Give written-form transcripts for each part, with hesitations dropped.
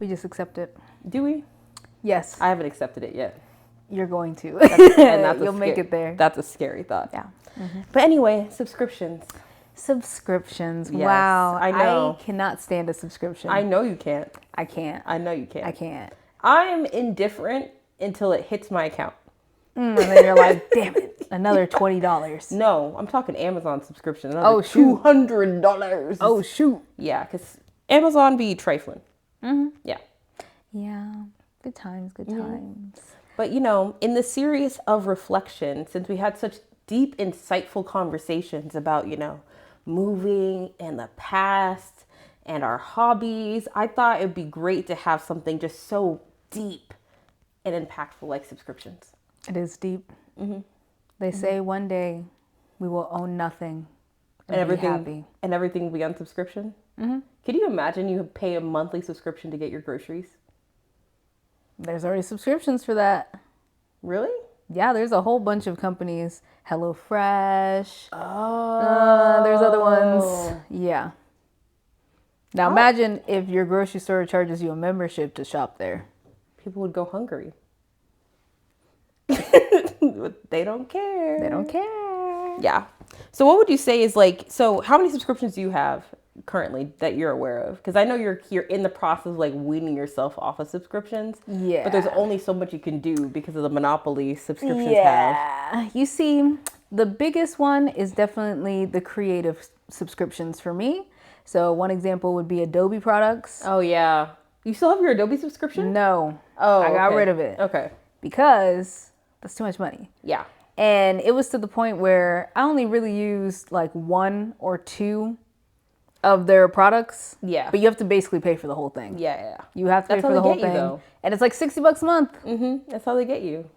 We just accept it. Do we? Yes. I haven't accepted it yet. You're going to. You'll make it there. That's a scary thought. Yeah. Mm-hmm. But anyway, subscriptions. Subscriptions. Yes, wow. I know. I cannot stand a subscription. I know you can't. I can't. I know you can't. I can't. I'm indifferent until it hits my account. And then you're like, damn it, another $20. No, I'm talking Amazon subscription. Oh, shoot. $200. Oh, shoot. Yeah, because Amazon be trifling. Mm-hmm. Yeah. Yeah. Good times, good times. But, in the series of reflection, since we had such deep, insightful conversations about, moving and the past and our hobbies, I thought it'd be great to have something just so deep and impactful like subscriptions. It is deep. Mm-hmm. They say one day we will own nothing and be happy. And everything will be on subscription? Mm-hmm. Could you imagine you pay a monthly subscription to get your groceries? There's already subscriptions for that. Really? Yeah, there's a whole bunch of companies. HelloFresh. Oh. There's other ones. Yeah. Now imagine if your grocery store charges you a membership to shop there. People would go hungry. They don't care. They don't care. Yeah. So what would you say is so how many subscriptions do you have currently that you're aware of? Because I know you're in the process of weaning yourself off of subscriptions. Yeah. But there's only so much you can do because of the monopoly subscriptions have. Yeah. You see, the biggest one is definitely the creative subscriptions for me. So one example would be Adobe products. Oh, yeah. You still have your Adobe subscription? No. Oh, I got okay. rid of it. Okay. Because that's too much money. Yeah. And it was to the point where I only really used one or two of their products. Yeah. But you have to basically pay for the whole thing. Yeah. You have to pay for the whole thing. Though. And it's like $60 a month. Mm-hmm. That's how they get you.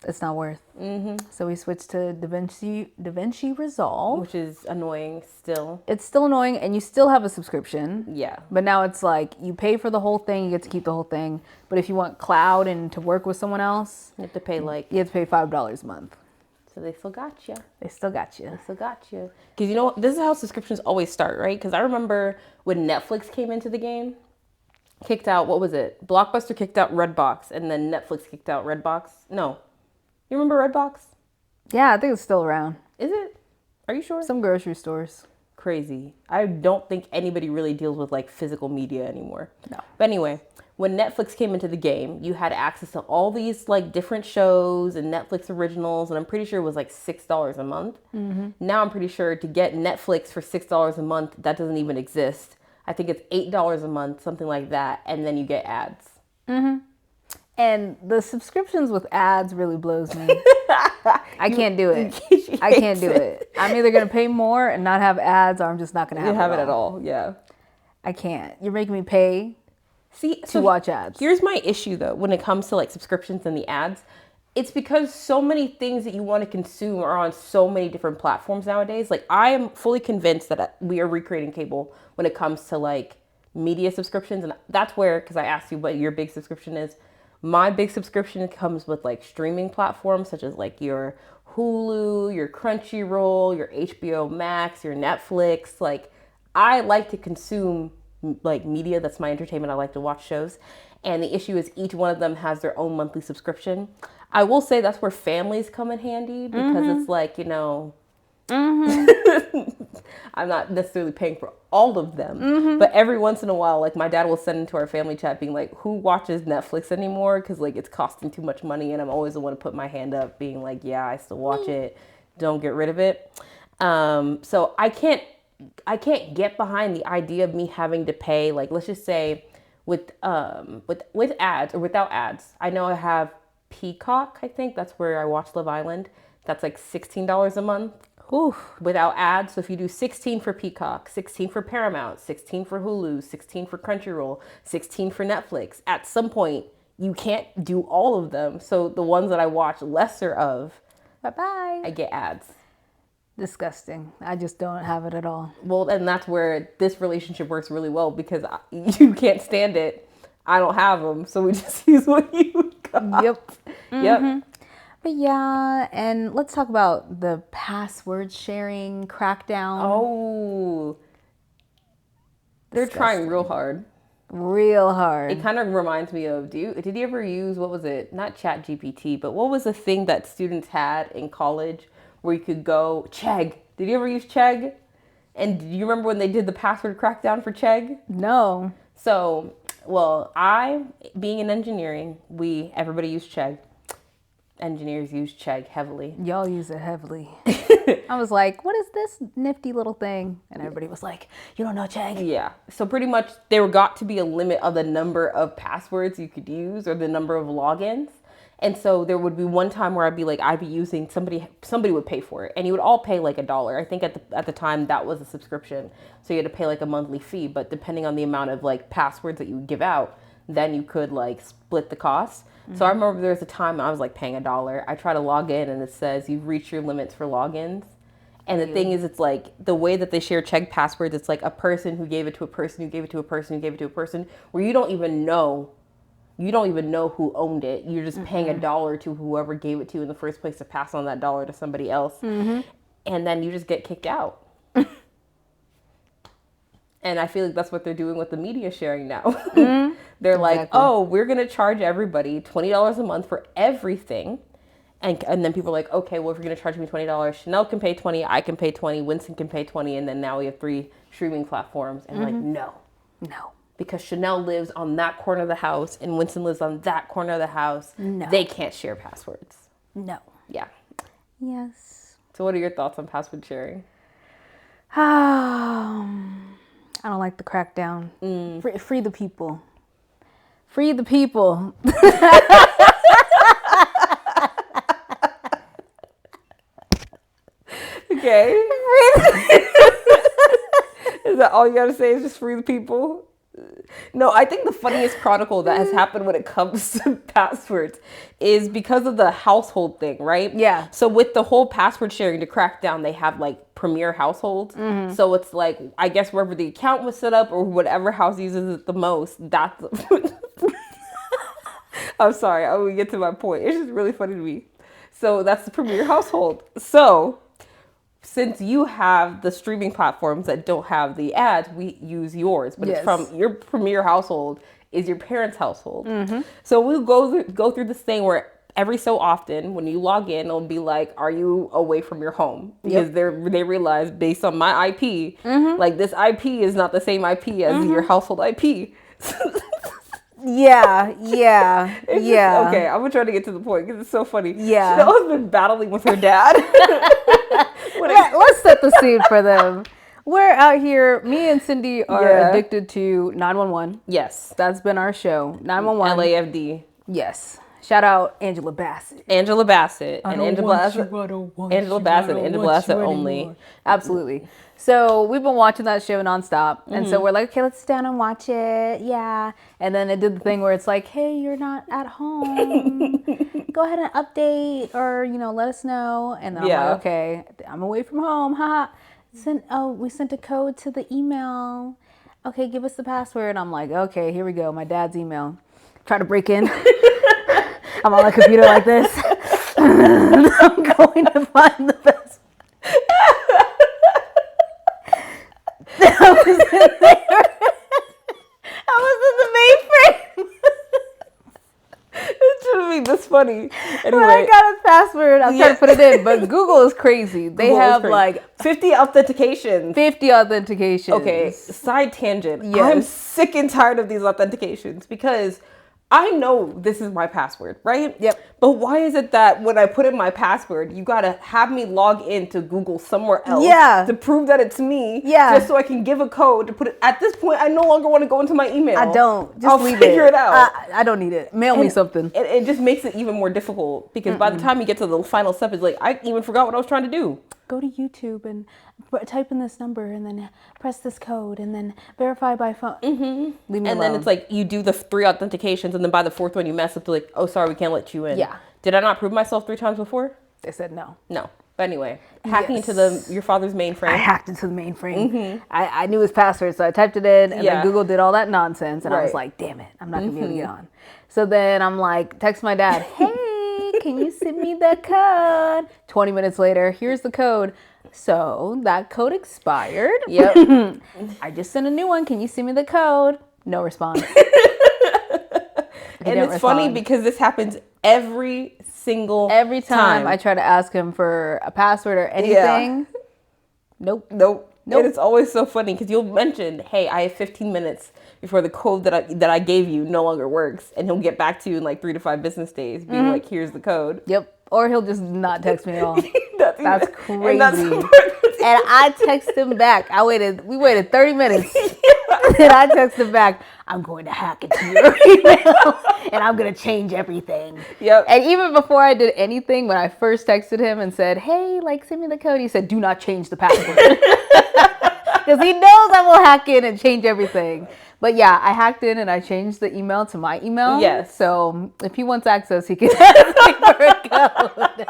It's not worth. Mm-hmm. So we switched to DaVinci Resolve. Which is annoying still. It's still annoying and you still have a subscription. Yeah. But now it's you pay for the whole thing, you get to keep the whole thing. But if you want cloud and to work with someone else, you have to pay you have to pay $5 a month. So they still got you. They still got you. They still got you. Because this is how subscriptions always start, right? Because I remember when Netflix came into the game, kicked out, what was it? Blockbuster kicked out Redbox and then Netflix kicked out Redbox. No. You remember Redbox? Yeah, I think it's still around. Is it? Are you sure? Some grocery stores. Crazy. I don't think anybody really deals with physical media anymore. No. But anyway, when Netflix came into the game, you had access to all these different shows and Netflix originals, and I'm pretty sure it was $6 a month. Mm-hmm. Now I'm pretty sure to get Netflix for $6 a month, that doesn't even exist. I think it's $8 a month, something like that, and then you get ads. Mm-hmm. And the subscriptions with ads really blows me. I can't do it. I can't do it. I'm either going to pay more and not have ads, or I'm just not going to have it at all. Yeah. I can't. You're making me pay to watch ads. Here's my issue, though, when it comes to subscriptions and the ads. It's because so many things that you want to consume are on so many different platforms nowadays. I am fully convinced that we are recreating cable when it comes to media subscriptions. And that's where, because I asked you what your big subscription is. My big subscription comes with streaming platforms such as your Hulu, your Crunchyroll, your HBO Max, your Netflix. I like to consume media. That's my entertainment. I like to watch shows. And the issue is each one of them has their own monthly subscription. I will say that's where families come in handy because it's I'm not necessarily paying for all of them, but every once in a while, my dad will send into our family chat being who watches Netflix anymore? Because it's costing too much money. And I'm always the one to put my hand up being yeah, I still watch it. Don't get rid of it. So I can't get behind the idea of me having to pay, let's just say with ads or without ads. I know I have Peacock. I think that's where I watch Love Island. That's $16 a month. Oof. Without ads. So if you do 16 for Peacock, 16 for Paramount, 16 for Hulu, 16 for Crunchyroll, 16 for Netflix, at some point you can't do all of them. So the ones that I watch lesser of, bye-bye, I get ads. Disgusting. I just don't have it at all. Well, and that's where this relationship works really well because you can't stand it. I don't have them. So we just use what you got. Yep. Mm-hmm. Yep. But yeah, and let's talk about the password sharing crackdown. Oh, they're trying real hard. Real hard. It kind of reminds me of, did you ever use, what was it? Not Chat GPT, but what was the thing that students had in college where you could go, Chegg. Did you ever use Chegg? And do you remember when they did the password crackdown for Chegg? No. So, well, being in engineering, everybody used Chegg. Engineers use Chegg heavily. Y'all use it heavily. I was like, what is this nifty little thing? And everybody was like, you don't know Chegg? Yeah. So pretty much there got to be a limit of the number of passwords you could use or the number of logins. And so there would be one time where I'd be using somebody would pay for it, and you would all pay like $1. I think at the time that was a subscription. So you had to pay like a monthly fee, but depending on the amount of like passwords that you would give out, then you could like split the cost. Mm-hmm. So I remember there was a time I was like paying $1. I try to log in and it says you've reached your limits for logins. And the thing is, it's like the way that they share Chegg passwords, it's like a person who gave it to a person who gave it to a person who gave it to a person, where you don't even know who owned it. You're just paying $1 to whoever gave it to you in the first place to pass on that $1 to somebody else. Mm-hmm. And then you just get kicked out. And I feel like that's what they're doing with the media sharing now. Mm-hmm. They're like, oh, we're going to charge everybody $20 a month for everything. And then people are like, okay, well, if you're going to charge me $20, Chanel can pay $20, I can pay $20, Winston can pay $20, and then now we have 3 streaming platforms. And like, no. Because Chanel lives on that corner of the house and Winston lives on that corner of the house. No. They can't share passwords. No. Yeah. Yes. So what are your thoughts on password sharing? I don't like the crackdown. Free the people. Free the people. Okay. Is that all you gotta say is just free the people? No, I think the funniest chronicle that has happened when it comes to passwords is because of the household thing, right? Yeah. So with the whole password sharing to crack down, they have like premier households. Mm-hmm. So it's like, I guess wherever the account was set up or whatever house uses it the most, that's... I'm sorry, I will get to my point. It's just really funny to me. So that's the premier household. So... since you have the streaming platforms that don't have the ads, we use yours, but it's from your premier household is your parents' household. Mm-hmm. So we'll go through this thing where every so often when you log in, it'll be like, are you away from your home? Because they realize based on my IP, like this IP is not the same IP as your household IP. Yeah. Okay, I'm gonna try to get to the point because it's so funny. Yeah. Chanel has been battling with her dad. Let's set the scene for them. We're out here. Me and Cindy are addicted to 911. Yes. That's been our show. 911. LAFD. Yes. Shout out Angela Bassett. Angela Bassett. And Angela Bassett only. Absolutely. So we've been watching that show nonstop. And so we're like, okay, let's sit down and watch it. Yeah. And then it did the thing where it's like, hey, you're not at home. Go ahead and update or, let us know. And then I'm like, okay, I'm away from home. Haha. We sent a code to the email. Okay, give us the password. I'm like, okay, here we go. My dad's email. Try to break in. I'm on my computer like this. I'm going to find the best. I was in there. I was in the mainframe. It shouldn't be this funny. Anyway, when I got his password, I was trying to put it in, but Google is crazy. They have like 50 authentications. 50 authentications. Okay, side tangent. Yes. I'm sick and tired of these authentications because I know this is my password, right? Yep. But why is it that when I put in my password, you gotta have me log into Google somewhere else to prove that it's me? Yeah. Just so I can give a code to put it. At this point, I no longer want to go into my email. I don't. Just I'll figure it out. I don't need it. Mail me something. It just makes it even more difficult because by the time you get to the final step, it's like, I even forgot what I was trying to do. Go to YouTube and type in this number and then press this code and then verify by phone. Mm-hmm. Leave me alone. Then it's like you do the 3 authentications and then by the 4th one you mess up. They're like, oh, sorry, we can't let you in. Yeah. Did I not prove myself 3 times before? They said no. No. But anyway, hacking into your father's mainframe. I hacked into the mainframe. Mm-hmm. I knew his password, so I typed it in and then Google did all that nonsense. And I was like, damn it, I'm not going to be able to get on. So then I'm like, text my dad, hey, can you send me the code? 20 minutes later, here's the code. So that code expired. Yep. I just sent a new one. Can you send me the code? No response. And it's funny because this happens every time I try to ask him for a password or anything. Yeah. Nope. And it's always so funny because you'll mention, hey, I have 15 minutes before the code that I gave you no longer works. And he'll get back to you in like 3 to 5 business days being like, here's the code. Yep. Or he'll just not text me at all. That's crazy. And I text him back. We waited 30 minutes. And I text him back, I'm going to hack into your email and I'm going to change everything. Yep. And even before I did anything, when I first texted him and said, hey, like, send me the code, he said, do not change the password. Because he knows I will hack in and change everything. But yeah, I hacked in and I changed the email to my email. Yes. So if he wants access, he can ask me for a code.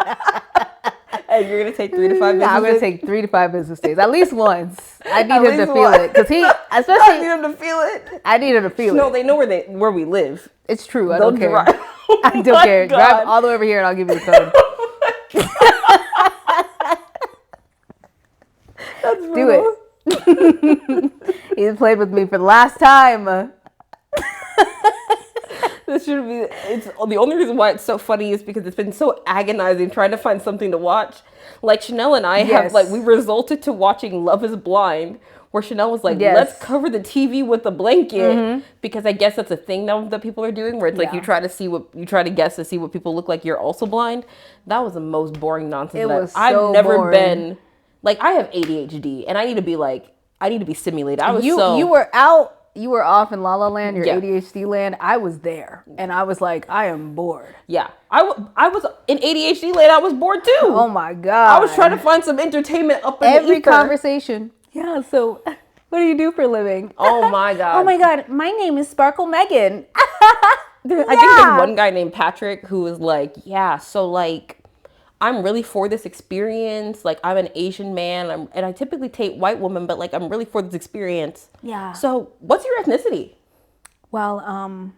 And you're going to take 3 to 5 business days? I'm going to take 3 to 5 business days. At least once. I need him to feel it. Because I need him to feel it. I need him to feel it. No, they know where we live. It's true. I don't care. I don't care. God. Drive all the way over here and I'll give you the code. That's brutal. Do it. He's played with me for the last time. This should be. It's the only reason why it's so funny is because it's been so agonizing trying to find something to watch. Like Chanel and I have we resulted to watching Love Is Blind, where Chanel was like, let's cover the TV with a blanket because I guess that's a thing now that people are doing, where it's like you try to guess to see what people look like. You're also blind. That was the most boring nonsense. I've never been like, I have ADHD and I need to be stimulated. You were off in La La Land, your ADHD land. I was there, and I was like, I am bored. Yeah, I was in ADHD land. I was bored too. Oh my God. I was trying to find some entertainment up in every the ether. Conversation. Yeah. So, what do you do for a living? Oh my God. Oh my God. My name is Sparkle Megan. I think there's one guy named Patrick who was like, so like, I'm really for this experience. Like, I'm an Asian man and I typically date white women, but like, I'm really for this experience. Yeah. So what's your ethnicity? Well, I'm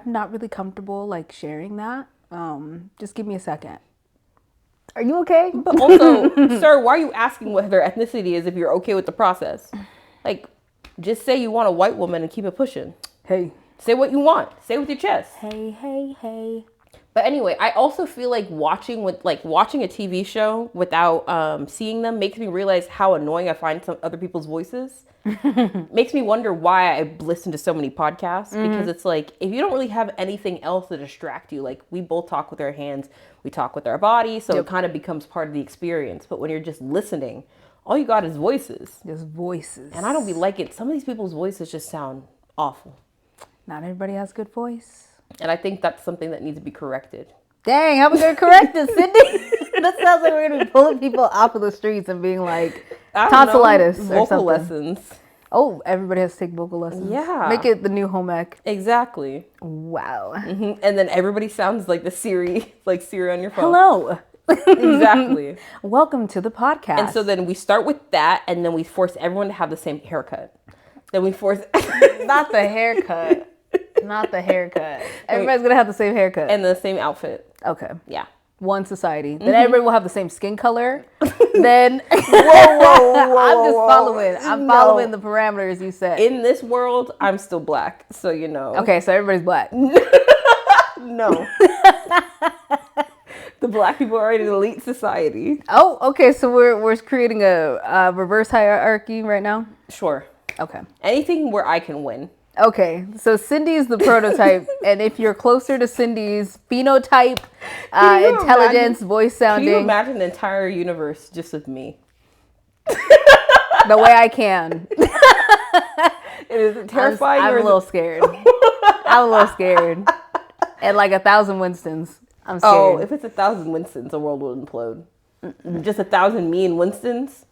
not really comfortable like sharing that. Just give me a second. Are you okay? But also, sir, why are you asking what their ethnicity is if you're okay with the process? Like, just say you want a white woman and keep it pushing. Hey. Say what you want. Say it with your chest. Hey. But anyway, I also feel like watching a TV show without seeing them makes me realize how annoying I find some other people's voices. Makes me wonder why I listen to so many podcasts, because it's like, if you don't really have anything else to distract you, like we both talk with our hands, we talk with our body, so it kind of becomes part of the experience. But when you're just listening, all you got is voices. Just voices. And I don't be like it. Some of these people's voices just sound awful. Not everybody has good voice. And I think that's something that needs to be corrected. Dang, how are we going to correct this, Cindy? That sounds like we're going to be pulling people off of the streets and being like, tonsillitis or vocal something. lessons. Oh, everybody has to take vocal lessons. Yeah. Make it the new home ec. Exactly. Wow. Mm-hmm. And then everybody sounds like the Siri, like Siri on your phone. Hello. Exactly. Welcome to the podcast. And so then we start with that, and then we force everyone to have the same haircut. Then we force... Not the haircut. Not the haircut. Everybody's going to have the same haircut. And the same outfit. Okay. Yeah. One society. Then everybody will have the same skin color. Then... Whoa. I'm just following. I'm following the parameters you set. In this world, I'm still black. So, you know. Okay, so everybody's black. No. The black people are in an elite society. Oh, okay. So we're creating a reverse hierarchy right now? Sure. Okay. Anything where I can win. Okay, so Cindy's the prototype, and if you're closer to Cindy's phenotype, intelligence, voice sounding... Can you imagine the entire universe just of me? The way I can. It is terrifying. I'm a little scared. I'm a little scared. And like 1,000 Winstons, I'm scared. Oh, if it's 1,000 Winstons, the world will implode. Just 1,000 me and Winstons,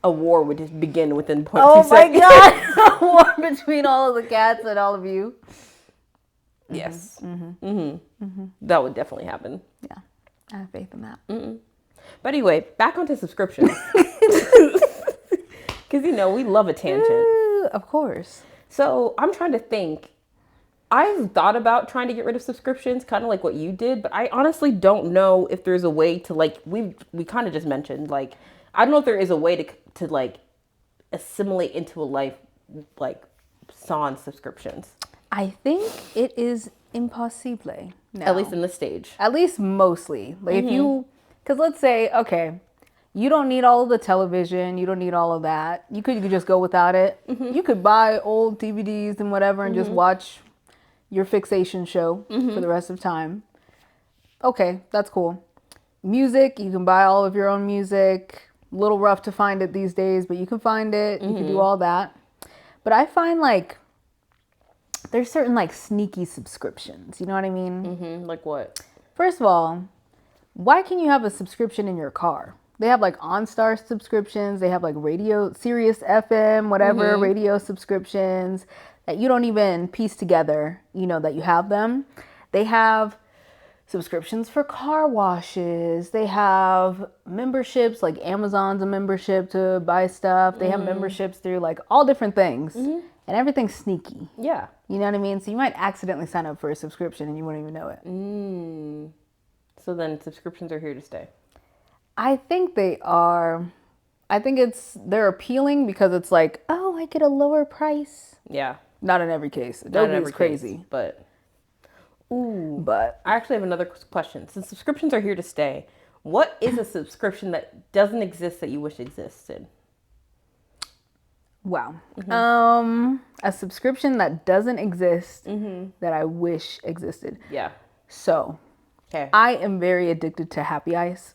a war would just begin within 0.2 seconds. Oh my God! A war between all of the cats and all of you. Yes. That would definitely happen. Yeah, I have faith in that. But anyway, back onto subscriptions. Because, you know, we love a tangent. Of course. So I'm trying to think. I've thought about trying to get rid of subscriptions, kind of like what you did, but I honestly don't know if there's a way to, like, we kind of just mentioned, like, I don't know if there is a way to like assimilate into a life, like, sans subscriptions. I think it is impossible now. At least in this stage. At least mostly. Like if you, because let's say, okay, you don't need all of the television, you don't need all of that. You could just go without it. You could buy old DVDs and whatever and just watch your fixation show for the rest of time. Okay, that's cool. Music, you can buy all of your own music. A little rough to find it these days, but you can find it. You can do all that. But I find like there's certain like sneaky subscriptions. You know what I mean? Like what? First of all, why can you have a subscription in your car? They have like OnStar subscriptions. They have like radio, Sirius FM, whatever, radio subscriptions that you don't even piece together, you know, that you have them. They have subscriptions for car washes. They have memberships, like Amazon's a membership to buy stuff. They have memberships through like all different things. And everything's sneaky. Yeah. You know what I mean? So you might accidentally sign up for a subscription and you wouldn't even know it. So then subscriptions are here to stay. I think they are. I think they're appealing because it's like, oh, I get a lower price. Yeah. Not in every case. Not in Adobe every is crazy. case, but But I actually have another question. Since subscriptions are here to stay, what is a subscription that doesn't exist that you wish existed? wow. A subscription that doesn't exist that I wish existed. Yeah. So Okay. I am very addicted to Happy Ice.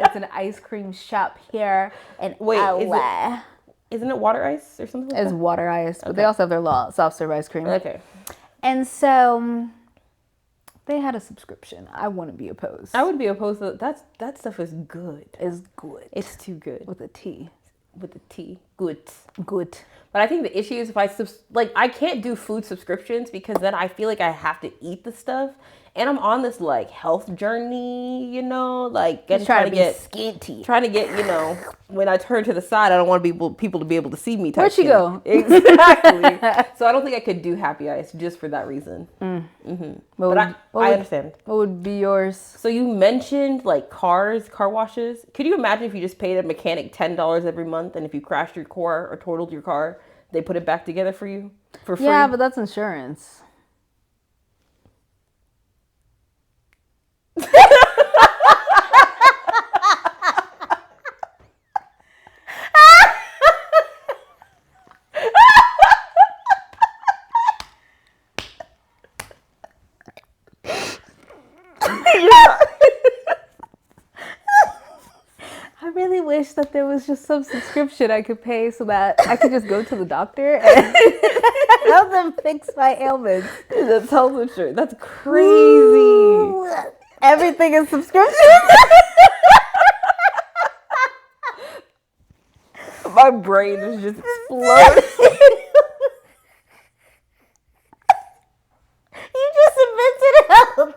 It's an ice cream shop here in LA. Isn't it water ice or something like It's that? water ice, but they also have their soft serve ice cream. Okay. And so they had a subscription. I wouldn't be opposed. I would be opposed to that stuff is good. It's good. It's too good. With a T. With the T. Good. Good. But I think the issue is if I can't do food subscriptions because then I feel like I have to eat the stuff. And I'm on this like health journey, you know, like trying to get skinty. Trying to get, you know, when I turn to the side, I don't want people to be able to see me. Where'd she go? Exactly. So I don't think I could do Happy Ice just for that reason. But I understand. What would be yours? So you mentioned like car washes. Could you imagine if you just paid a mechanic $10 every month, and if you crashed your car or totaled your car, they put it back together for you for free? Yeah, but that's insurance. I really wish that there was just some subscription I could pay so that I could just go to the doctor and help them fix my ailments. That's health insurance. That's crazy. Everything is subscription. My brain is just exploding. You just invented health.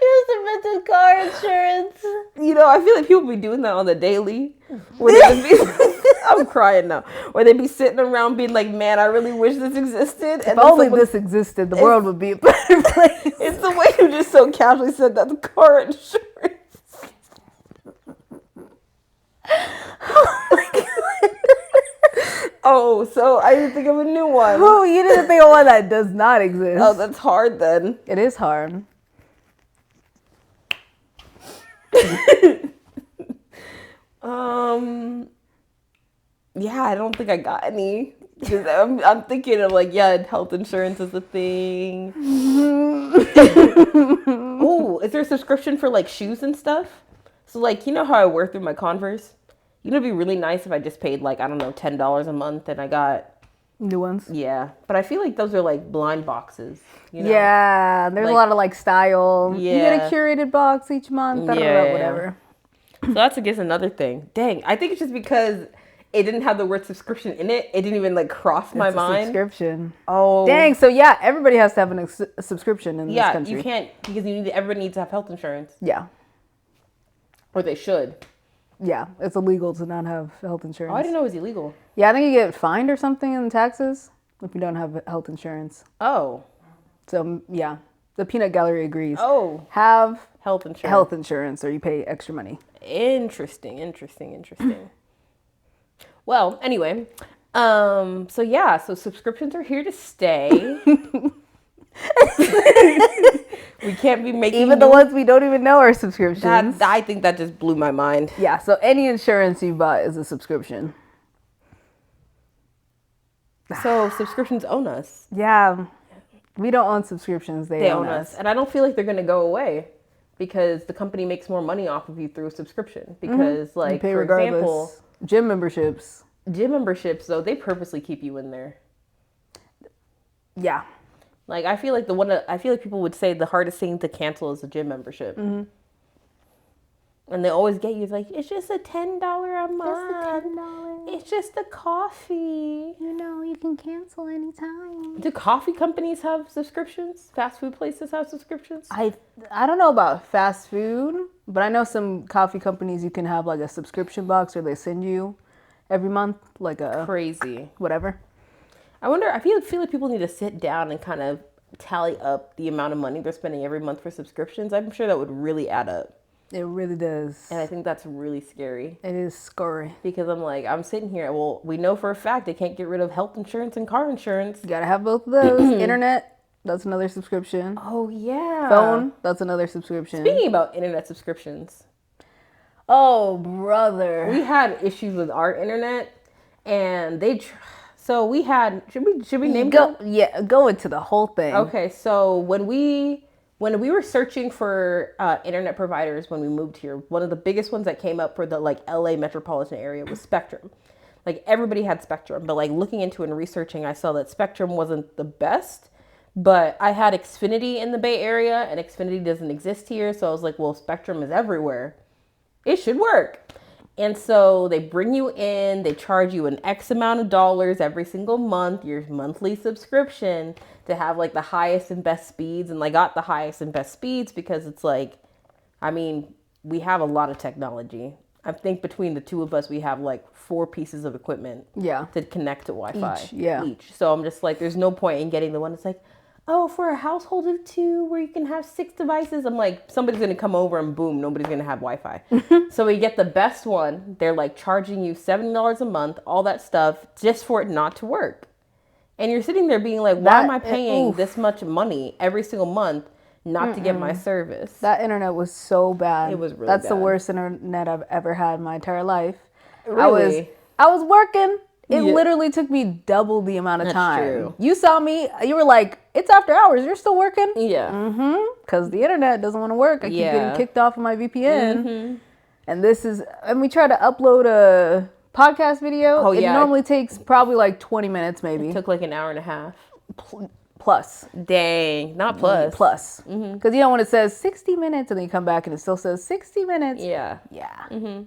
You just invented car insurance. You know, I feel like people be doing that on the daily. Where they just be, I'm crying now. Where they be sitting around being like, man, I really wish this existed. If only this existed, the world would be a better place. It's the way you just so casually said that's car insurance. Oh my God. Oh, so I didn't think of a new one. Oh, you didn't think of one that does not exist. Oh, that's hard then. It is hard. Yeah, I don't think I got any. Because I'm thinking of like, yeah, health insurance is a thing. Oh, is there a subscription for like shoes and stuff? So like, you know how I wear through my Converse? You know, it'd be really nice if I just paid like, I don't know, $10 a month and I got new ones. Yeah, but I feel like those are like blind boxes. You know? Yeah, there's like, a lot of like style. Yeah. You get a curated box each month. Whatever. So that's, I guess, another thing. Dang, I think it's just because it didn't have the word subscription in it. It didn't even like cross my mind. Subscription. Oh, dang. So yeah, everybody has to have a subscription in this country. Yeah, you can't because everybody needs to have health insurance. Yeah. Or they should. Yeah, it's illegal to not have health insurance. Oh, I didn't know it was illegal. Yeah, I think you get fined or something in taxes if you don't have health insurance. Oh. So yeah, the peanut gallery agrees. Oh. Have health insurance. Health insurance, or you pay extra money. Interesting. Well, anyway, So yeah, so subscriptions are here to stay. We can't be making Even the ones we don't even know are subscriptions. I think that just blew my mind. Yeah, so any insurance you buy is a subscription. So subscriptions own us. Yeah, we don't own subscriptions. They own us. And I don't feel like they're going to go away because the company makes more money off of you through a subscription. Because like, pay for regardless. example, Gym memberships, though, they purposely keep you in there. yeah. Like, I feel like people would say the hardest thing to cancel is a gym membership. And they always get you, it's like, it's just a $10 a month. It's just a coffee. You know, you can cancel anytime. Do coffee companies have subscriptions? Fast food places have subscriptions? I don't know about fast food, but I know some coffee companies you can have like a subscription box where they send you every month like a Crazy. whatever. I feel like people need to sit down and kind of tally up the amount of money they're spending every month for subscriptions. I'm sure that would really add up. It really does. And I think that's really scary. It is scary. Because I'm sitting here, well, we know for a fact they can't get rid of health insurance and car insurance. You gotta have both of those. Internet, that's another subscription. Oh, yeah. Phone, that's another subscription. Speaking about internet subscriptions. Oh, brother. We had issues with our internet and so we had, should we name them? Yeah, go into the whole thing. Okay, so when we were searching for internet providers when we moved here, one of the biggest ones that came up for the like LA metropolitan area was Spectrum. Like everybody had Spectrum, but like looking into it and researching, I saw that Spectrum wasn't the best. But I had Xfinity in the Bay Area, and Xfinity doesn't exist here, so I was like, well, Spectrum is everywhere. It should work. And so they bring you in, they charge you an X amount of dollars every single month, your monthly subscription, to have like the highest and best speeds. And I got the highest and best speeds because it's like, I mean, we have a lot of technology. I think between the two of us, we have like 4 pieces of equipment to connect to Wi-Fi each. So I'm just like, there's no point in getting the one that's like, oh, for a household of 2 where you can have 6 devices. I'm like, somebody's going to come over and boom, nobody's going to have Wi-Fi. So we get the best one. They're like charging you $70 a month, all that stuff just for it not to work. And you're sitting there being like, why am I paying this much money every single month not to get my service? That internet was so bad. It was really That's bad. the worst internet I've ever had in my entire life. Really? I was working. It literally took me double the amount of time. True. You saw me. You were like, it's after hours. You're still working? Yeah. Because the internet doesn't want to work. I keep getting kicked off of my VPN. And we try to upload a podcast video. It normally takes probably like 20 minutes maybe. It took like an hour and a half. Plus. Dang. Not plus. Plus. Because you know when it says 60 minutes and then you come back and it still says 60 minutes. Yeah. Yeah.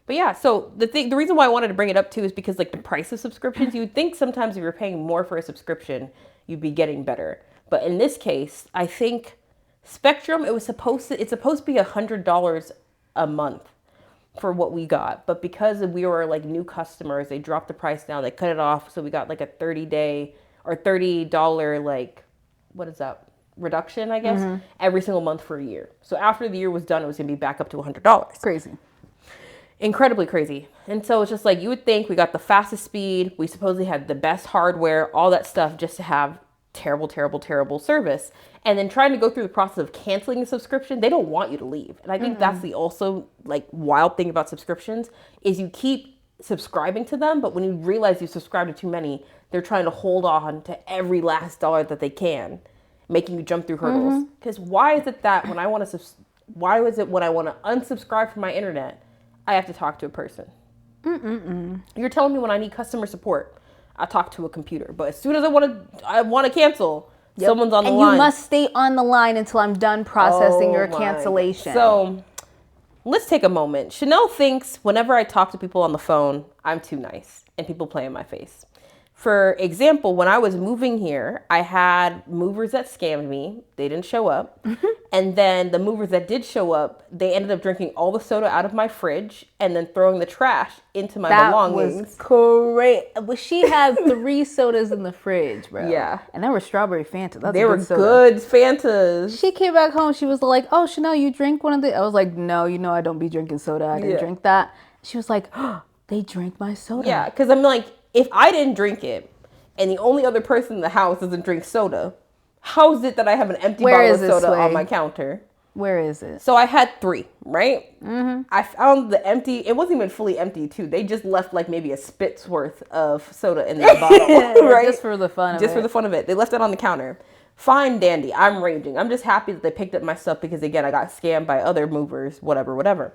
But yeah, so the reason why I wanted to bring it up too is because like the price of subscriptions, you would think sometimes if you're paying more for a subscription, you'd be getting better. But in this case, I think Spectrum, it's supposed to be $100 a month for what we got. But because we were like new customers, they dropped the price down, they cut it off. So we got like a 30-day or $30 like, what is that? Reduction, I guess, every single month for a year. So after the year was done, it was going to be back up to $100. Crazy. Incredibly crazy. And so it's just like, you would think we got the fastest speed. We supposedly had the best hardware, all that stuff just to have terrible, terrible, terrible service. And then trying to go through the process of canceling the subscription, they don't want you to leave. And I think that's the also like wild thing about subscriptions is you keep subscribing to them, but when you realize you subscribe to too many, they're trying to hold on to every last dollar that they can, making you jump through hurdles. Because why is it that when I want to unsubscribe from my internet, I have to talk to a person? You're telling me when I need customer support, I talk to a computer. But as soon as I want to cancel, someone's on the line. And you must stay on the line until I'm done processing your cancellation. So let's take a moment. Chanel thinks whenever I talk to people on the phone, I'm too nice and people play in my face. For example, when I was moving here, I had movers that scammed me. They didn't show up. And then the movers that did show up, they ended up drinking all the soda out of my fridge and then throwing the trash into my belongings. That was great. Well, she had 3 sodas in the fridge, bro. Yeah. And they were strawberry Fanta. They were good Fantas. She came back home. She was like, oh, Chanel, you drink one of the... I was like, no, you know I don't be drinking soda. I didn't drink that. She was like, oh, they drank my soda. Yeah, because I'm like, if I didn't drink it and the only other person in the house doesn't drink soda, how is it that I have an empty bottle of soda on my counter? Where is it? So I had 3, right? I found the empty, it wasn't even fully empty too. They just left like maybe a spit's worth of soda in that bottle, right? Just for the fun of it. Just for the fun of it. They left it on the counter. Fine, dandy. I'm raging. I'm just happy that they picked up my stuff because, again, I got scammed by other movers, whatever.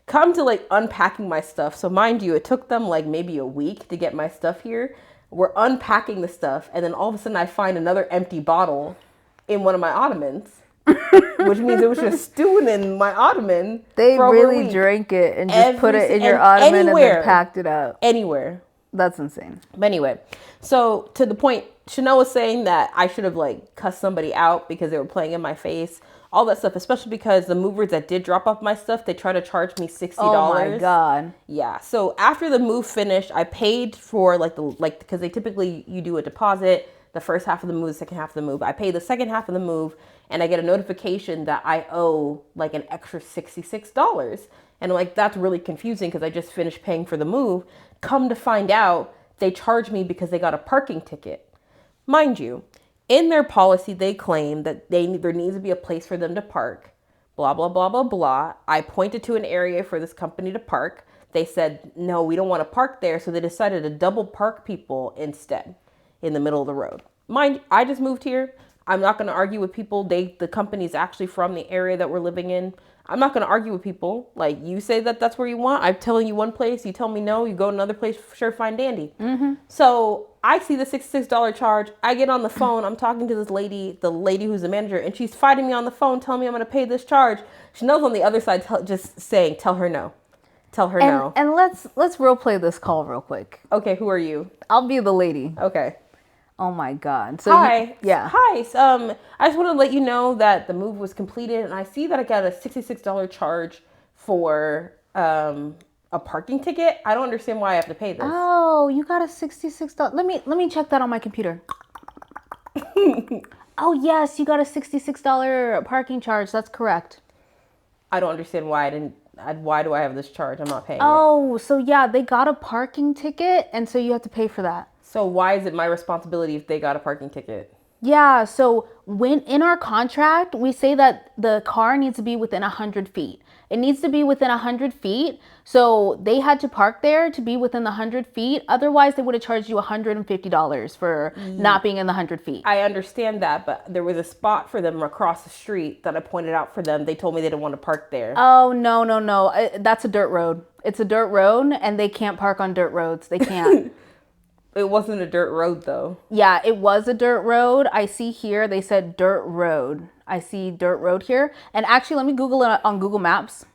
Come to like unpacking my stuff. So mind you, it took them like maybe a week to get my stuff here. We're unpacking the stuff. And then all of a sudden I find another empty bottle in one of my ottomans. Which means it was just stewing in my ottoman. They really drank it and just put it in your ottoman and then packed it up. Anywhere. That's insane. But anyway, so to the point, Chanel was saying that I should have like cussed somebody out because they were playing in my face. All that stuff, especially because the movers that did drop off my stuff, they tried to charge me $60. Oh my God. Yeah. So after the move finished, I paid for because they typically, you do a deposit, the first half of the move, the second half of the move. I paid the second half of the move and I get a notification that I owe like an extra $66. And like, that's really confusing because I just finished paying for the move. Come to find out, they charged me because they got a parking ticket. Mind you, in their policy, they claim that there needs to be a place for them to park, blah, blah, blah, blah, blah. I pointed to an area for this company to park. They said, no, we don't want to park there. So they decided to double park people instead in the middle of the road. Mind, I just moved here. I'm not going to argue with people. The company's actually from the area that we're living in. I'm not going to argue with people. Like, you say that that's where you want. I'm telling you one place. You tell me no. You go to another place. Sure, fine, dandy. So I see the $66 charge. I get on the phone. I'm talking to this lady, the lady who's the manager, and she's fighting me on the phone, telling me I'm going to pay this charge. Chanel's on the other side just saying, tell her no. Tell her no. And let's role play this call real quick. Okay, who are you? I'll be the lady. Okay. Oh my God. So hi. Yeah. Hi. I just want to let you know that the move was completed, and I see that I got a $66 charge for a parking ticket. I don't understand why I have to pay this. Oh, you got a $66. Let me check that on my computer. Oh yes, you got a $66 parking charge. That's correct. I don't understand why why do I have this charge? I'm not paying it. Oh, so yeah, they got a parking ticket, and so you have to pay for that. So why is it my responsibility if they got a parking ticket? Yeah, so when in our contract, we say that the car needs to be within 100 feet. It needs to be within 100 feet. So they had to park there to be within the 100 feet. Otherwise, they would have charged you $150 for not being in the 100 feet. I understand that, but there was a spot for them across the street that I pointed out for them. They told me they didn't want to park there. Oh, no. That's a dirt road. It's a dirt road, and they can't park on dirt roads. They can't. It wasn't a dirt road, though. Yeah, it was a dirt road. I see here, they said dirt road. I see dirt road here. And actually, let me Google it on Google Maps.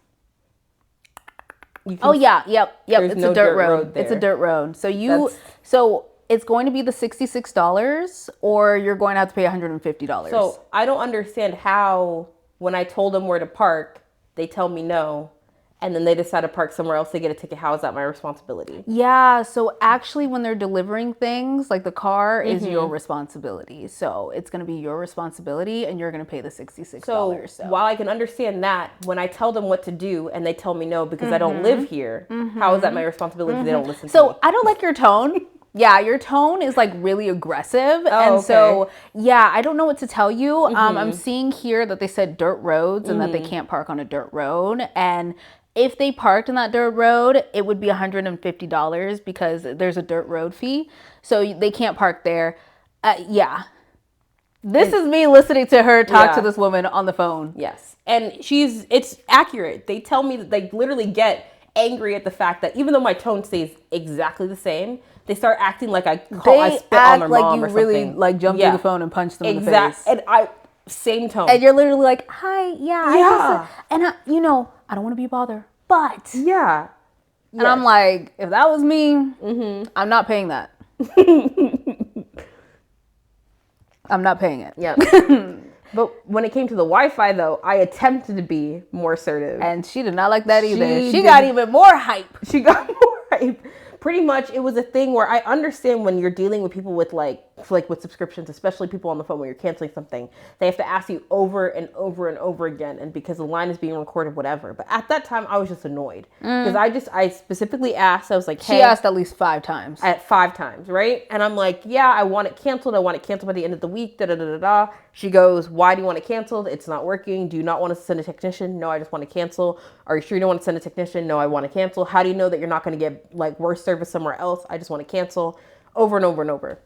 Oh, yeah. Yep. It's a dirt road. It's a dirt road. So it's going to be the $66 or you're going to have to pay $150. So I don't understand how, when I told them where to park, they tell me no. And then they decide to park somewhere else to get a ticket. How is that my responsibility? Yeah. So actually, when they're delivering things, like the car is your responsibility. So it's going to be your responsibility and you're going to pay the $66. So while I can understand that, when I tell them what to do and they tell me no because I don't live here, how is that my responsibility if they don't listen to me? So I don't like your tone. Yeah, your tone is like really aggressive. So, yeah, I don't know what to tell you. I'm seeing here that they said dirt roads and that they can't park on a dirt road. And if they parked on that dirt road, it would be $150 because there's a dirt road fee. So they can't park there. Yeah. This is me listening to her talk to this woman on the phone. Yes. And it's accurate. They tell me that they literally get angry at the fact that even though my tone stays exactly the same, they start acting like I spit on their mom or something. Like you really like jump through the phone and punch them in the face. And same tone. And you're literally like, hi, yeah. I don't want to be a bother, but. Yeah. And I'm like, if that was me, I'm not paying that. I'm not paying it. Yeah. But when it came to the Wi-Fi, though, I attempted to be more assertive. And she did not like that either. She got even more hype. She got more hype. Pretty much, it was a thing where I understand when you're dealing with people with like like with subscriptions, especially people on the phone when you're canceling something, they have to ask you over and over and over again. And because the line is being recorded, whatever. But at that time, I was just annoyed because I specifically asked. I was like, hey, she asked at least 5 times. at 5 times, right? And I'm like, yeah, I want it canceled. I want it canceled by the end of the week. Da da da da da. She goes, why do you want it canceled? It's not working. Do you not want to send a technician? No, I just want to cancel. Are you sure you don't want to send a technician? No, I want to cancel. How do you know that you're not going to get like worse service somewhere else? I just want to cancel. Over and over and over.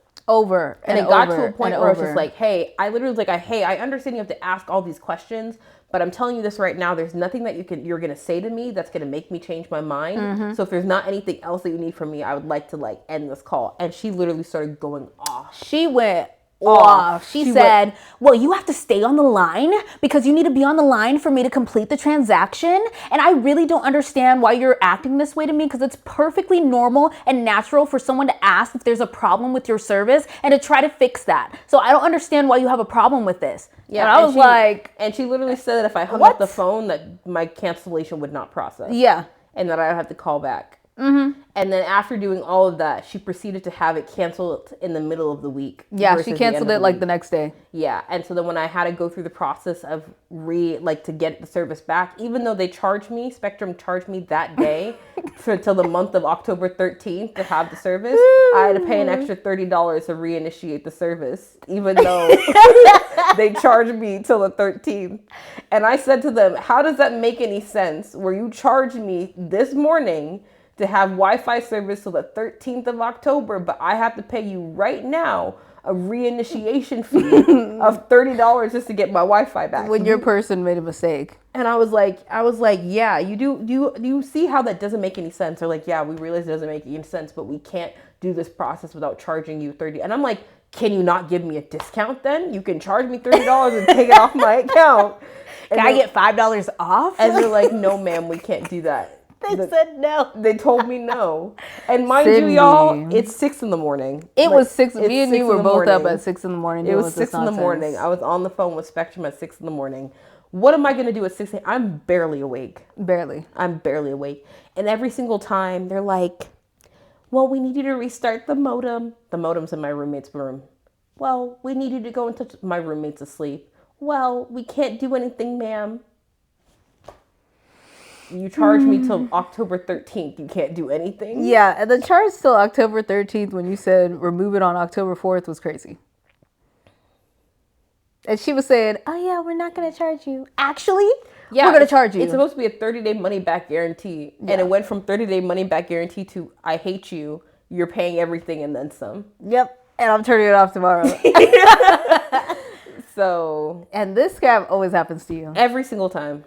And it got to a point where I was just like, hey, I literally was like, hey, I understand you have to ask all these questions, but I'm telling you this right now, there's nothing that you're going to say to me that's going to make me change my mind. So if there's not anything else that you need from me, I would like to like end this call. And she literally started going off. She went off. She said, well, you have to stay on the line because you need to be on the line for me to complete the transaction. And I really don't understand why you're acting this way to me, because it's perfectly normal and natural for someone to ask if there's a problem with your service and to try to fix that. So I don't understand why you have a problem with this. Yeah, and I was like... And she literally said that if I hung up the phone, that my cancellation would not process. Yeah. And that I would have to call back. And then after doing all of that, she proceeded to have it canceled in the middle of the week. Yeah, she canceled it like the next day. Yeah, and so then when I had to go through the process of to get the service back, even though they charged me, Spectrum charged me that day until the month of October 13th to have the service, I had to pay an extra $30 to reinitiate the service, even though they charged me till the 13th. And I said to them, how does that make any sense where you charged me this morning to have Wi-Fi service till the 13th of October, but I have to pay you right now a reinitiation fee of $30 just to get my Wi-Fi back. When your person made a mistake. And I was like, yeah, do you see how that doesn't make any sense? They're like, yeah, we realize it doesn't make any sense, but we can't do this process without charging you $30. And I'm like, can you not give me a discount then? You can charge me $30 and take it off my account. And can I get $5 off? And they're like, no, ma'am, we can't do that. They said no. They told me no. And mind you, y'all, it's 6 in the morning. It was 6. Me and you were both up at 6 in the morning. It was 6 in the morning. I was on the phone with Spectrum at 6 in the morning. What am I going to do at 6 a.m.? I'm barely awake. I'm barely awake. And every single time they're like, well, we need you to restart the modem. The modem's in my roommate's room. Well, we need you to go into my roommate's asleep. Well, we can't do anything, ma'am. You charge me till October 13th. You can't do anything. Yeah, and the charge till October 13th when you said remove it on October 4th was crazy. And she was saying, oh yeah, we're not going to charge you. Actually, we're going to charge you. It's supposed to be a 30-day money-back guarantee. Yeah. And it went from 30-day money-back guarantee to I hate you. You're paying everything and then some. Yep. And I'm turning it off tomorrow. So. And this scam always happens to you. Every single time.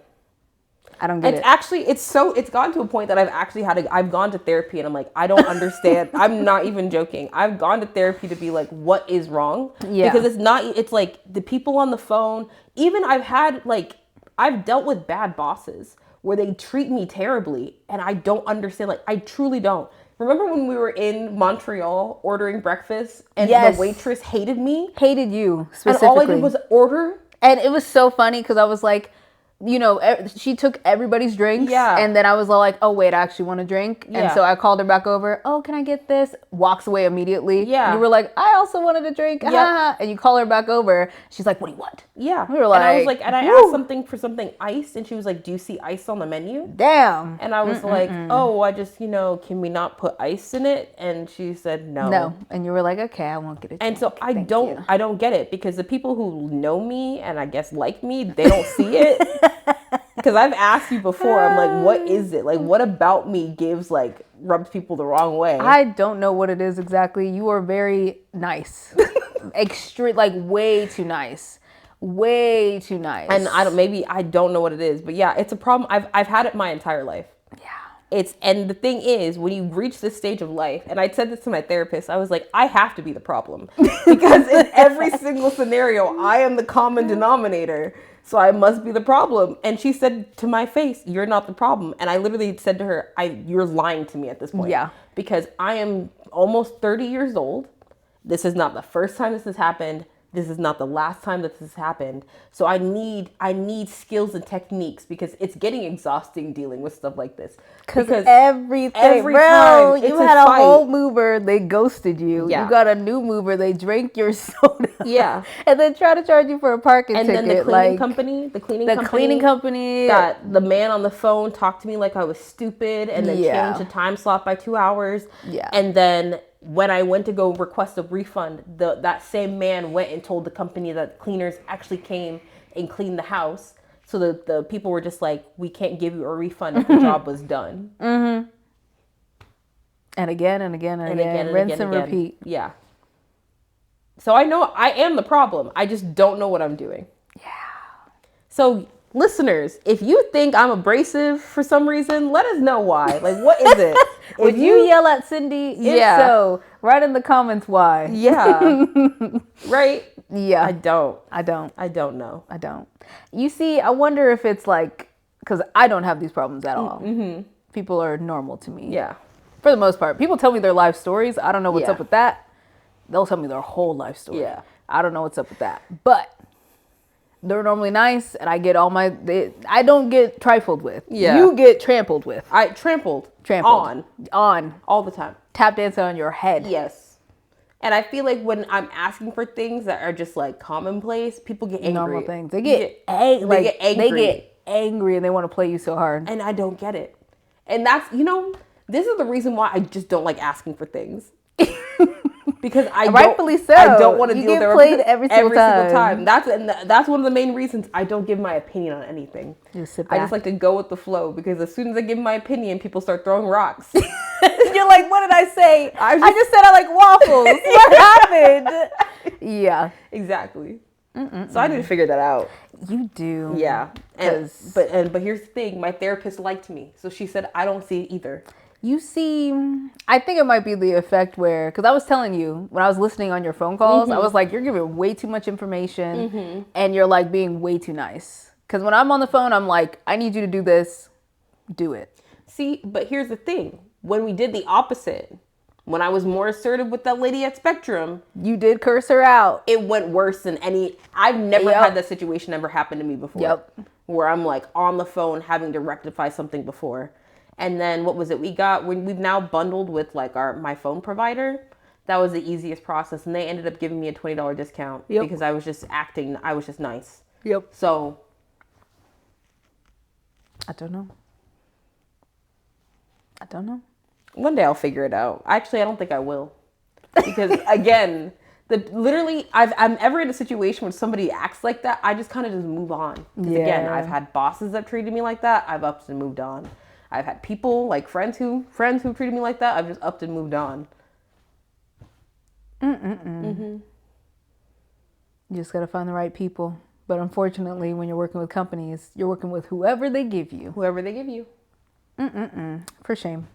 I don't get it. Actually, it's gotten to a point that I've gone to therapy and I'm like, I don't understand. I'm not even joking. I've gone to therapy to be like, what is wrong? Yeah. Because it's like the people on the phone, even I've dealt with bad bosses where they treat me terribly and I don't understand. Like, I truly don't. Remember when we were in Montreal ordering breakfast and the waitress hated me? Hated you specifically. And all I did was order. And it was so funny because I was like, you know, she took everybody's drinks. Yeah. And then I was all like, oh, wait, I actually want a drink. Yeah. And so I called her back over. Oh, can I get this? Walks away immediately. Yeah. And you were like, I also wanted a drink. Yeah. And you call her back over. She's like, what do you want? Yeah. We were like, and I was like, and I asked something iced. And she was like, do you see ice on the menu? Damn. And I was like, oh, I just, can we not put ice in it? And she said, no. No. And you were like, okay, I won't get it. And so I don't get it because the people who know me and I guess like me, they don't see it. Because I've asked you before, I'm like, what is it? Like, what about me rubs people the wrong way? I don't know what it is exactly. You are very nice. Extreme, like way too nice. Way too nice. And I don't know what it is. But yeah, it's a problem. I've had it my entire life. Yeah. And the thing is, when you reach this stage of life, and I said this to my therapist, I was like, I have to be the problem. Because in every single scenario, I am the common denominator. So I must be the problem. And she said to my face, you're not the problem. And I literally said to her, you're lying to me at this point. Yeah. Because I am almost 30 years old. This is not the first time this has happened. this is not the last time that this has happened. So I need skills and techniques because it's getting exhausting dealing with stuff like this. Because every bro, time you had a fight. whole mover, they ghosted you. Yeah. You got a new mover, they drank your soda. Yeah. And then try to charge you for a parking ticket. And then the cleaning company got the man on the phone talked to me like I was stupid and then changed the time slot by 2 hours. Yeah. And then when I went to go request a refund, that same man went and told the company that cleaners actually came and cleaned the house. So the people were just like, we can't give you a refund if the job was done. Mm-hmm. And again and again and again. Rinse and repeat. Yeah. So I know I am the problem. I just don't know what I'm doing. Yeah. So listeners, if you think I'm abrasive for some reason, let us know why. Like, what is it? Would you yell at Cindy? If so, write in the comments why. Yeah. Right? Yeah. I don't know. I don't. You see, I wonder if it's like, because I don't have these problems at all. Mm-hmm. People are normal to me. Yeah. For the most part. People tell me their life stories. I don't know what's up with that. They'll tell me their whole life story. Yeah. I don't know what's up with that. But they're normally nice, and I get I don't get trifled with. Yeah. You get trampled with. I trampled. On. All the time. Tap dancing on your head. Yes. And I feel like when I'm asking for things that are just like commonplace, people get angry. Normal things. They get angry. They get angry and they want to play you so hard. And I don't get it. And that's, this is the reason why I just don't like asking for things. Because rightfully so. I don't want to deal with it played every single time. That's one of the main reasons I don't give my opinion on anything. You sit back. I just like to go with the flow because as soon as I give my opinion, people start throwing rocks. You're like, what did I say? I just said I like waffles. What happened? Yeah. Exactly. So I need to figure that out. You do. Yeah. But here's the thing. My therapist liked me. So she said, I don't see it either. You see, I think it might be the effect where, because I was telling you when I was listening on your phone calls, I was like, you're giving way too much information and you're like being way too nice. Because when I'm on the phone, I'm like, I need you to do this. Do it. See, but here's the thing. When we did the opposite, when I was more assertive with that lady at Spectrum, you did curse her out. It went worse than I've never had that situation ever happen to me before. Yep. Where I'm like on the phone having to rectify something before. And then what was it? We've now bundled with like my phone provider. That was the easiest process. And they ended up giving me a $20 discount because I was just nice. Yep. So. I don't know. One day I'll figure it out. Actually, I don't think I will. Because again, I'm ever in a situation when somebody acts like that, I just kind of just move on. Because again, I've had bosses that treated me like that. I've upped and moved on. I've had people like friends who treated me like that. I've just upped and moved on. You just got to find the right people. But unfortunately, when you're working with companies, you're working with whoever they give you. For shame.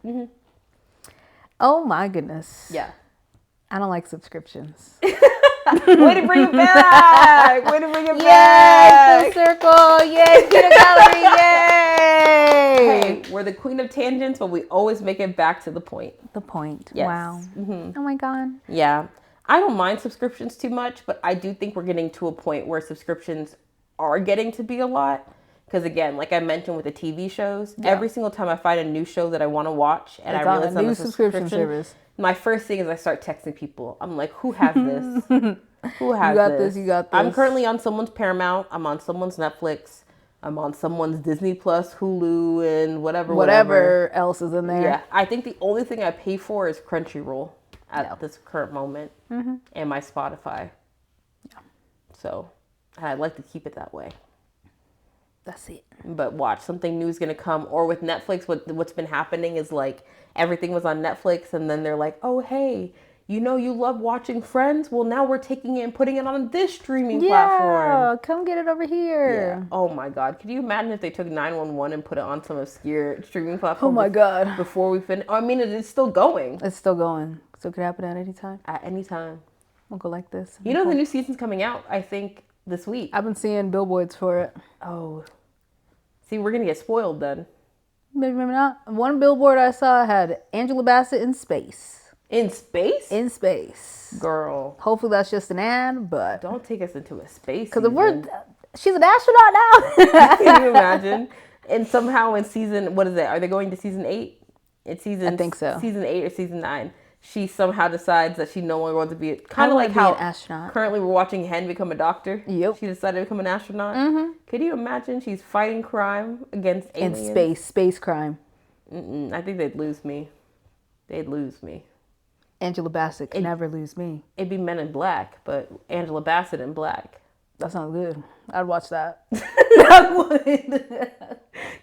Oh my goodness. Yeah. I don't like subscriptions. Way to bring it back. Yay, full circle. Yay, peanut gallery. Yay. Hey, we're the queen of tangents, but we always make it back to the point. Yes. Wow. Oh my God. Yeah. I don't mind subscriptions too much, but I do think we're getting to a point where subscriptions are getting to be a lot. Because again, like I mentioned with the TV shows, every single time I find a new show that I want to watch and I realize on a new subscription service, my first thing is I start texting people. I'm like, who has this? Who has this? You got this. I'm currently on someone's Paramount. I'm on someone's Netflix. I'm on someone's Disney Plus, Hulu, and whatever else is in there. Yeah, I think the only thing I pay for is Crunchyroll at this current moment, and my Spotify. Yeah. So, I'd like to keep it that way. That's it. But watch, something new is going to come. Or with Netflix, what's been happening is like everything was on Netflix and then they're like, oh, hey, you love watching Friends? Well, now we're taking it and putting it on this streaming platform. Yeah, come get it over here. Yeah. Oh my God. Could you imagine if they took 911 and put it on some obscure streaming platform? Oh my God. Before we finish? I mean, it's still going. It's still going. So it could happen at any time. At any time. We'll go like this. The new season's coming out, I think, this week. I've been seeing billboards for it. Oh. See, we're going to get spoiled then. Maybe not. One billboard I saw had Angela Bassett in space. In space? In space. Girl. Hopefully that's just an ad, but Don't take us into a space because season. she's an astronaut now. Can you imagine? And somehow in season, what is it? Are they going to season 8? It's season, I think so. Season 8 or season 9. She somehow decides that she no longer wants to be, kind I of like wanna be how an astronaut. currently we're watching Hen become a doctor. Yep. She decided to become an astronaut. Could you imagine? She's fighting crime against aliens. In space crime. I think they'd lose me. They'd lose me. Angela Bassett can never lose me. It'd be Men in Black, but Angela Bassett in black. That sounds good. I'd watch that. I would.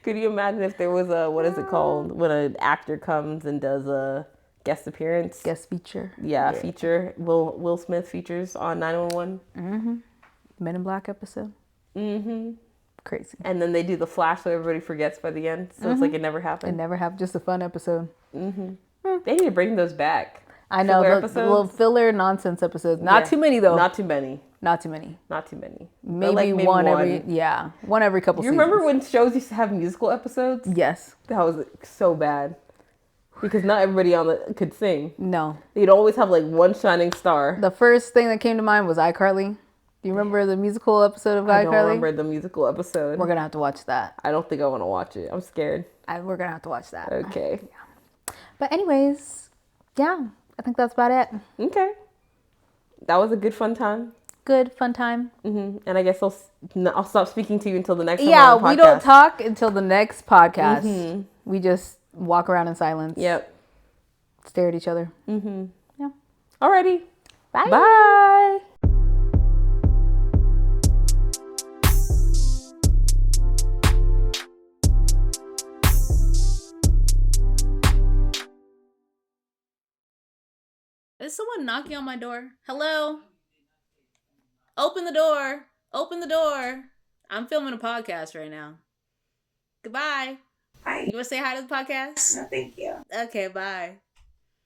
Could you imagine if there was a, what is it called, when an actor comes and does a guest appearance? Guest feature. Yeah, feature. Will Smith features on 911. Men in Black episode. Crazy. And then they do the flash so everybody forgets by the end. So it's like it never It happened. never happened. Just a fun episode. They need to bring those back. I know, Filler the little filler nonsense episodes. Not too many though. Not too many. Not too many. Not too many. Maybe, Like, one every couple You seasons. remember when shows used to have musical episodes? Yes. That was so bad. Because not everybody could sing. No. You'd always have like one shining star. The first thing that came to mind was iCarly. Do you remember the musical episode of iCarly? I don't remember the musical episode. We're going to have to watch that. I don't think I want to watch it. I'm scared. We're going to have to watch that. Okay. Yeah. But anyways, yeah, I think that's about it. Okay. That was a good fun time. Good fun time. And I guess I'll stop speaking to you until the next time. Yeah, on the we podcast. don't talk until the next podcast. We just walk around in silence. Yep. Stare at each other. Yeah. Alrighty. Bye. Bye. Is someone knocking on my door? Hello? Open the door. Open the door. I'm filming a podcast right now. Goodbye. Hi. You want to say hi to the podcast? No, thank you. Okay, bye.